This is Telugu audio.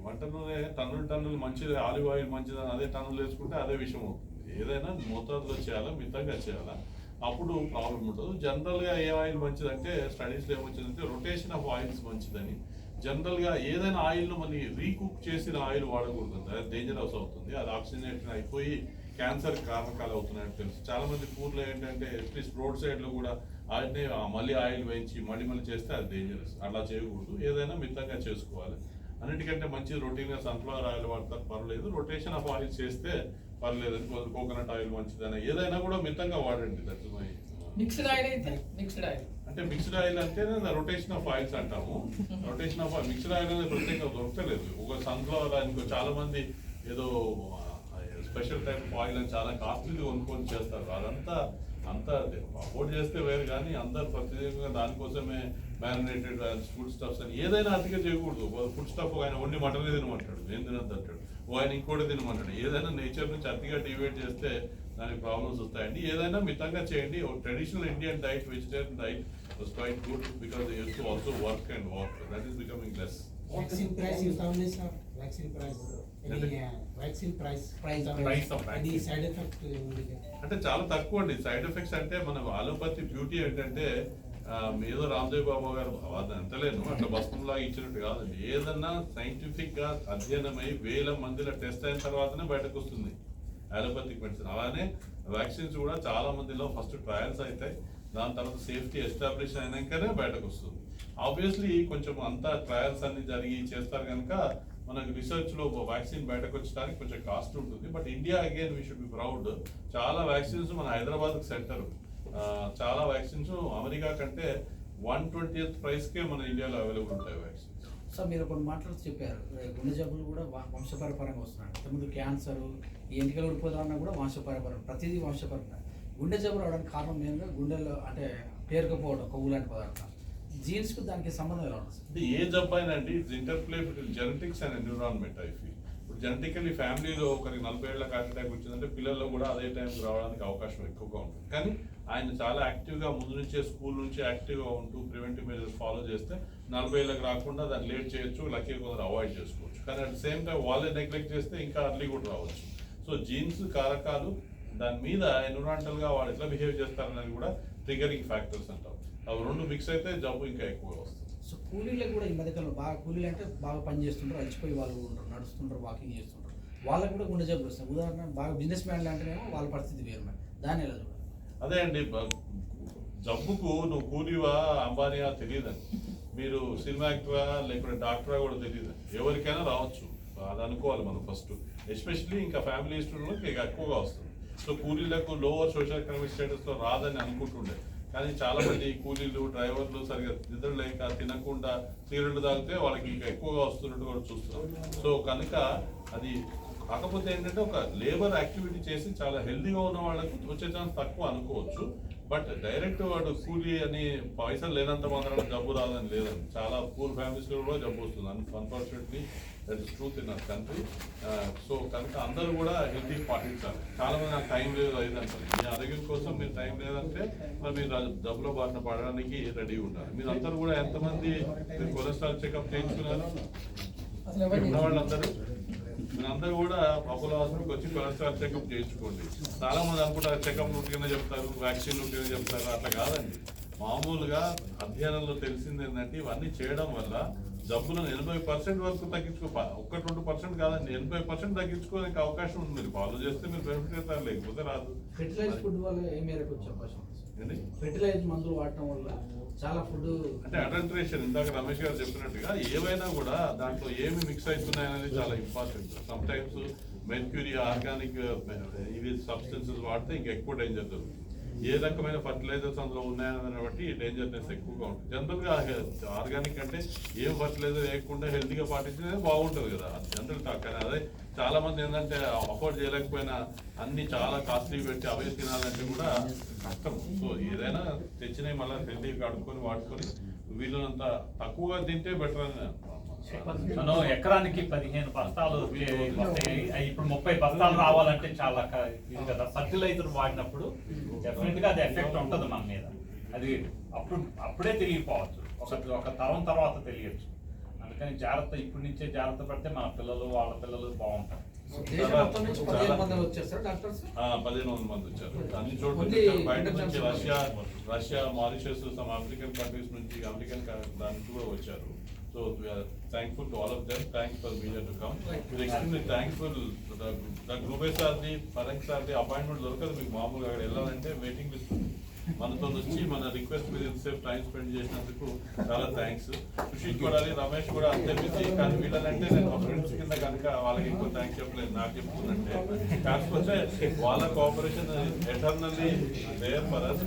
వంట నూనె టన్నులు మంచిది, ఆలివ్ ఆయిల్ మంచిదని అదే టన్నులు వేసుకుంటే అదే విషయం అవుతుంది. ఏదైనా మోతాదులో చేయాలా, మితంగా చేయాలా, అప్పుడు ప్రాబ్లం ఉండదు. జనరల్గా ఏ ఆయిల్ మంచిదంటే స్టడీస్లో ఏమొచ్చిందంటే రొటేషన్ ఆఫ్ ఆయిల్స్ మంచిదని. జనరల్గా ఏదైనా ఆయిల్ను మళ్ళీ రీకుక్ చేసిన ఆయిల్ వాడకూడదు, అది డేంజరస్ అవుతుంది. అది ఆక్సిజనేషన్ అయిపోయి క్యాన్సర్ కారకాలు అవుతున్నాయని తెలుసు. చాలా మంది పూర్లో ఏంటంటే అట్లీస్ట్ రోడ్ సైడ్లో కూడా ఆయిల్ని మళ్ళీ ఆయిల్ వేయించి మళ్ళీ చేస్తే అది డేంజరస్. అలా చేయకూడదు, ఏదైనా మితంగా చేసుకోవాలి. అన్నిటికంటే మంచి రొటీన్గా సన్ఫ్లవర్ ఆయిల్ వాడతారు, పర్లేదు. రొటేషన్ ఆఫ్ ఆయిల్ చేస్తే పర్లేదు, కోకోనట్ ఆయిల్ మంచిదని. ఏదైనా కూడా మితంగా వాడండి. That's my. మిక్స్డ్ ఆయిల్ అయితే అంటే మిక్స్డ్ ఆయిల్ అంటే రొటేషన్ ఆఫ్ ఆయిల్స్ అంటాము. Rotation of oil, mixed oil అనేది ప్రత్యేకంగా దొరకలేదు. ఒక సన్ఫ్లవర్ ఆయిల్ చాలా మంది ఏదో స్పెషల్ టైప్ ఆఫ్ ఆయిల్ అని చాలా కాస్ట్లీ కొనుక్కొని చేస్తారు. అదంతా అఫోర్డ్ చేస్తే వేరు, కానీ అందరు ప్రత్యేకంగా దానికోసమే మ్యారినేటెడ్ ఫుడ్ స్టఫ్స్ అని ఏదైనా అతిగా చేయకూడదు. ఫుడ్ స్టఫ్ ఆయన ఓన్లీ మటనే తినమంటాడు, నేను తినద్దు అంటాడు. ఆయన ఇంకోటి తినమంటాడు. ఏదైనా నేచర్ నుంచి అతిగా డివేట్ చేస్తే దానికి ప్రాబ్లమ్స్ వస్తాయండి. ఏదైనా మితంగా చేయండి. Traditional Indian diet, vegetarian diet was quite good because they used to also work and walk. That is becoming less. Vaccine price you found this vaccine price. Any vaccine price of vaccine. Any side effect అంటే చాలా తక్కువ అండి సైడ్ ఎఫెక్ట్స్. అంటే మన అలోపతి బ్యూటీ ఏంటంటే ఏదో రామ్దేవ్ బాబా గారు అది అంతలేను అట్లా భస్మంలాగా ఇచ్చినట్టు కాదండి. ఏదన్నా సైంటిఫిక్ గా అధ్యయనమై వేల మందిలో టెస్ట్ అయిన తర్వాతనే బయటకు వస్తుంది అలోపతిక్ మెడిసిన్. అలానే వ్యాక్సిన్స్ కూడా చాలా మందిలో ఫస్ట్ ట్రయల్స్ అవుతాయి, దాని తర్వాత సేఫ్టీ ఎస్టాబ్లిష్ అయినాకనే బయటకు వస్తుంది. ఆబ్వియస్లీ కొంచెం అంతా ట్రయల్స్ అన్ని జరిగి చేస్తారు కనుక మనకు రీసెర్చ్లో వ్యాక్సిన్ బయటకు వచ్చడానికి కొంచెం కాస్ట్ ఉంటుంది. But India again we should be proud. చాలా వ్యాక్సిన్స్ మన హైదరాబాద్కి సెంటర్. చాలా వ్యాక్సిన్స్ అమెరికా కంటే 1/20th ప్రైస్కే మన ఇండియాలో అవైలబుల్ ఉంటాయి వ్యాక్సిన్స్. సో మీరు కొన్ని మాట్లాడుతూ చెప్పారు, గుండె జబ్బులు కూడా వంశపరపరంగా వస్తున్నాయి. ఇంతకుముందు క్యాన్సర్, ఎన్నికలు ఊడిపోతామన్నా కూడా వంశపరపరం, ప్రతిదీ వంశపరంగా. గుండె జబ్బులు అవడానికి కారణం ఏంటంటే గుండెల్లో అంటే పేరుకపోవడం, కొవ్వు లాంటి పదార్థాలు. జీన్స్కు దానికి సంబంధం ఎలా ఉంటుంది? ఏ జబ్బు అయినా అండి interplay between genetics and environment. I feel ఇప్పుడు జెనెటికలీ ఫ్యామిలీలో ఒకరికి 40 ఏళ్ల హార్ట్ అటాక్ వచ్చిందంటే పిల్లల్లో కూడా అదే టైంకి రావడానికి అవకాశం ఎక్కువగా ఉంటుంది. కానీ ఆయన చాలా యాక్టివ్గా ముందు నుంచే స్కూల్ నుంచి యాక్టివ్గా ఉంటూ ప్రివెంటివ్ మెజర్స్ ఫాలో చేస్తే 40 ఏళ్ళకి రాకుండా దాన్ని లేట్ చేయొచ్చు, లక్కీ కొందరు అవాయిడ్ చేసుకోవచ్చు. కానీ అట్ సేమ్ టైం వాళ్ళే నెగ్లెక్ట్ చేస్తే ఇంకా అర్లీ కూడా రావచ్చు. సో జీన్స్ కారకాలు, దాని మీద ఎన్విరాన్మెంటల్గా వాళ్ళు ఎట్లా బిహేవ్ చేస్తారనేది కూడా ట్రిగరింగ్ ఫ్యాక్టర్స్ అంటారు. అవి రెండు మిక్స్ అయితే జబ్బు ఇంకా ఎక్కువగా వస్తుంది. సో కూలీలకు కూడా ఈ మధ్యకాలంలో బాగా కూలీలు అంటే బాగా పని చేస్తుంటారు, అలసిపోయి వాళ్ళు ఉంటారు, నడుస్తుంటారు, వాకింగ్ చేస్తుంటారు, వాళ్ళకు కూడా గుండె జబ్బులు వస్తాయి. ఉదాహరణ బాగా బిజినెస్ మ్యాన్లు అంటేనేమో వాళ్ళ పరిస్థితి వేరు. దాన్ని ఎలా చూడాలి? అదే అండి, జబ్బుకు నువ్వు కూలీవా అంబానీయా తెలియదండి, మీరు సినిమా యాక్టరా లేకపోతే డాక్టరా కూడా తెలియదు. ఎవరికైనా రావచ్చు, అది అనుకోవాలి మనం ఫస్ట్. ఎస్పెషల్లీ ఇంకా ఫ్యామిలీ స్టూడెంట్కి ఎక్కువగా వస్తుంది. సో కూలీలకు లోవర్ సోషల్ ఎకనామిక్ స్టేటస్లో రాదని అనుకుంటుండే, కానీ చాలా మంది కూలీలు, డ్రైవర్లు సరిగ్గా నిద్ర లేక తినకుండా సిగరెట్లు తాగితే వాళ్ళకి ఇంకా ఎక్కువగా వస్తున్నట్టు కూడా చూస్తున్నాం. సో కనుక అది కాకపోతే ఏంటంటే ఒక లేబర్ యాక్టివిటీ చేసి చాలా హెల్దీగా ఉన్న వాళ్ళకి వచ్చే ఛాన్స్ తక్కువ అనుకోవచ్చు. బట్ డైరెక్ట్ వాడు కూలీ అని పైసలు లేనంత మాత్రాన జబ్బు రాదని లేదండి. చాలా పూర్ ఫ్యామిలీస్లో కూడా జబ్బు వస్తుంది. Unfortunately that is truth in our country. So కనుక అందరూ కూడా హెల్తీ పాటించాలి. చాలా మంది నాకు టైం లేదు అయిందంటారు. మీ ఆరోగ్యం కోసం మీరు టైం లేదంటే మరి మీరు జబ్బులో బారిన పడడానికి రెడీ ఉండాలి. మీరు అందరూ కూడా ఎంతమంది మీరు కొలెస్ట్రాల్ చెకప్ చేయించుకున్నారు? ఉన్నవాళ్ళందరూ మీరందరూ కూడా అపోలో హాస్పిటల్కి వచ్చి కొలెస్ట్రాల్ చెకప్ చేయించుకోండి. చాలా మంది అనుకుంటారు చెకప్ రూట్గానే చెప్తారు, వ్యాక్సిన్ రూట్గానే చెప్తారు. అట్లా కాదండి. మామూలుగా అధ్యయనంలో తెలిసింది ఏంటంటే ఇవన్నీ చేయడం వల్ల జబ్బులను 80% వరకు తగ్గించుకో, 1-2% కాదండి, 80% తగ్గించుకోవడానికి అవకాశం ఉంది. మీరు ఫాలో చేస్తే మీరు బెనిఫిట్ అవుతారు, లేకపోతే రాదు. ఫెర్టిలైజ్ ఫుడ్ వల్ల ఏ మేరకు వచ్చే అవకాశం? ఫెర్టిలైజ్ మందులు వాడటం వల్ల చాలా ఫుడ్ అంటే అడల్టరేషన్, ఇందాక రమేష్ గారు చెప్పినట్టుగా ఏవైనా కూడా దాంట్లో ఏమి మిక్స్ అవుతున్నాయనేది చాలా important. Some times mercury, organic ఇవి సబ్స్టెన్సెస్ వాడితే ఇంకా ఎక్కువ డేంజర్ జరుగుతుంది. ఏ రకమైన ఫర్టిలైజర్స్ అందులో ఉన్నాయని బట్టి డేంజర్నెస్ ఎక్కువగా ఉంటుంది. జనరల్గా ఆర్గానిక్ అంటే ఏం ఫర్టిలైజర్ వేయకుండా హెల్తీగా పాటించేది బాగుంటుంది కదా, అది జనరల్ టాక్. కానీ అదే చాలా మంది ఏంటంటే అఫోర్డ్ చేయలేకపోయినా అన్ని చాలా కాస్ట్లీ పెట్టి అవే తినాలంటే కూడా కష్టం. సో ఏదైనా తెచ్చినవి మళ్ళీ హెల్తీగా కడుక్కొని వాడుకొని వీళ్ళనంత తక్కువగా తింటే బెటర్ అని. మనం ఎకరానికి 15 బస్తాలు ఇప్పుడు 30 బస్తాలు రావాలంటే చాలా ఇది కదా. ఫర్టిలైజర్ వాడినప్పుడు డెఫినెట్ గా అది ఎఫెక్ట్ ఉంటుంది మన మీద. అది అప్పుడే తెలియకపోవచ్చు, ఒక తరం తర్వాత తెలియచ్చు. అందుకని జాగ్రత్త ఇప్పటి నుంచే జాగ్రత్త పడితే మన పిల్లలు వాళ్ళ పిల్లలు బాగుంటారు. దేశం మొత్తం నుంచి 15 మంది వచ్చేస్తారు డాక్టర్స్. 15,000 మంది వచ్చారు. అన్ని చోట్ల Only నుంచి వచ్చారు. బయట నుంచి international Russia Mauritius some African countries నుంచి అమెరికన్ దాని నుంచి కూడా వచ్చారు. So we are thankful to all of them. Thanks for media to come. We are extremely thankful. గ్రూపే సార్ది పరంగ్ సార్ది అపాయింట్మెంట్ దొరకదు మీకు. మామూలుగా అక్కడ వెళ్ళాలంటే వెయిటింగ్ లిస్ట్ ఉంది. మనతో వచ్చి మన రిక్వెస్ట్ మీద ఇంతసేపు టైం స్పెండ్ చేసినందుకు చాలా థ్యాంక్స్. సుశీల్ కొడాలి, రమేష్ కూడా అంతే బిజీ. కానీ వీళ్ళనంటే నేను మా ఫ్రెండ్స్ కింద కనుక వాళ్ళకి ఎక్కువ థ్యాంక్స్ చెప్పలేదు. నాకు చెప్తుందంటే కాకపోతే వాళ్ళ cooperation eternally there for us.